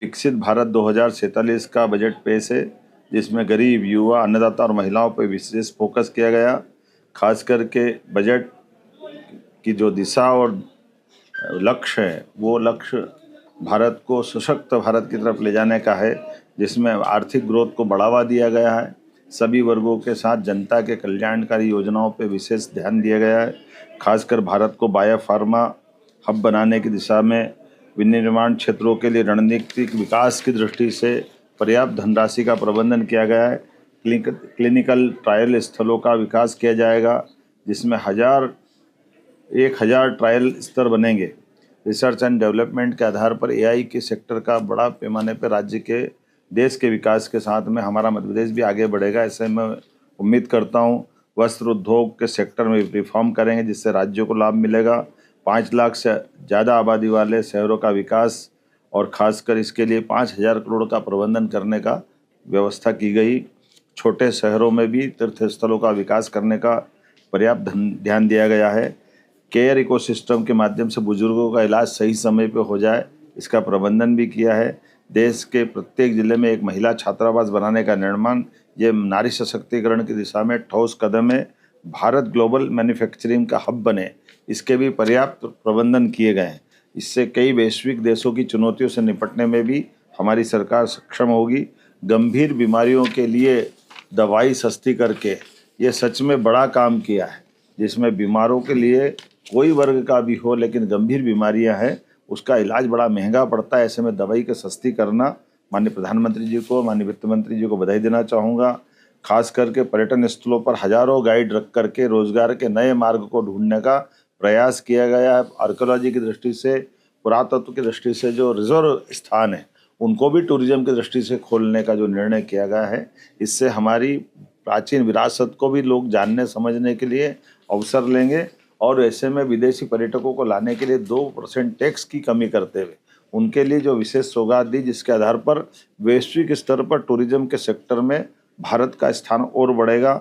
विकसित भारत 2047 का बजट पेश है, जिसमें गरीब, युवा, अन्नदाता और महिलाओं पर विशेष फोकस किया गया। खास करके बजट की जो दिशा और लक्ष्य है, वो लक्ष्य भारत को सशक्त भारत की तरफ ले जाने का है, जिसमें आर्थिक ग्रोथ को बढ़ावा दिया गया है। सभी वर्गों के साथ जनता के कल्याणकारी योजनाओं पर विशेष ध्यान दिया गया है। खासकर भारत को बायोफार्मा हब बनाने की दिशा में विनिर्माण क्षेत्रों के लिए रणनीतिक विकास की दृष्टि से पर्याप्त धनराशि का प्रबंधन किया गया है। क्लिनिकल ट्रायल स्थलों का विकास किया जाएगा, जिसमें 1,000 ट्रायल स्तर बनेंगे। रिसर्च एंड डेवलपमेंट के आधार पर एआई के सेक्टर का बड़ा पैमाने पर राज्य के देश के विकास के साथ में हमारा मध्य प्रदेश भी आगे बढ़ेगा, ऐसे मैं उम्मीद करता हूँ। वस्त्र उद्योग के सेक्टर में रिफॉर्म करेंगे, जिससे राज्यों को लाभ मिलेगा। 5 लाख से ज़्यादा आबादी वाले शहरों का विकास और ख़ासकर इसके लिए 5,000 करोड़ का प्रबंधन करने का व्यवस्था की गई। छोटे शहरों में भी तीर्थ स्थलों का विकास करने का पर्याप्त ध्यान दिया गया है। केयर इकोसिस्टम के माध्यम से बुजुर्गों का इलाज सही समय पर हो जाए, इसका प्रबंधन भी किया है। देश के प्रत्येक जिले में एक महिला छात्रावास बनाने का निर्माण, ये नारी सशक्तिकरण की दिशा में ठोस कदम है। भारत ग्लोबल मैन्युफैक्चरिंग का हब बने, इसके भी पर्याप्त प्रबंधन किए गए हैं। इससे कई वैश्विक देशों की चुनौतियों से निपटने में भी हमारी सरकार सक्षम होगी। गंभीर बीमारियों के लिए दवाई सस्ती करके ये सच में बड़ा काम किया है, जिसमें बीमारों के लिए कोई वर्ग का भी हो, लेकिन गंभीर बीमारियां हैं, उसका इलाज बड़ा महंगा पड़ता है। ऐसे में दवाई के सस्ती करना, माननीय प्रधानमंत्री जी को, माननीय वित्त मंत्री जी को बधाई देना चाहूँगा। खास करके पर्यटन स्थलों पर हजारों गाइड रख करके रोजगार के नए मार्ग को ढूंढने का प्रयास किया गया है। आर्कियोलॉजी की दृष्टि से, पुरातत्व की दृष्टि से जो रिजर्व स्थान है, उनको भी टूरिज्म की दृष्टि से खोलने का जो निर्णय किया गया है, इससे हमारी प्राचीन विरासत को भी लोग जानने समझने के लिए अवसर लेंगे। और ऐसे में विदेशी पर्यटकों को लाने के लिए 2% टैक्स की कमी करते हुए उनके लिए जो विशेष सौगात दी, जिसके आधार पर वैश्विक स्तर पर टूरिज्म के सेक्टर में भारत का स्थान और बढ़ेगा।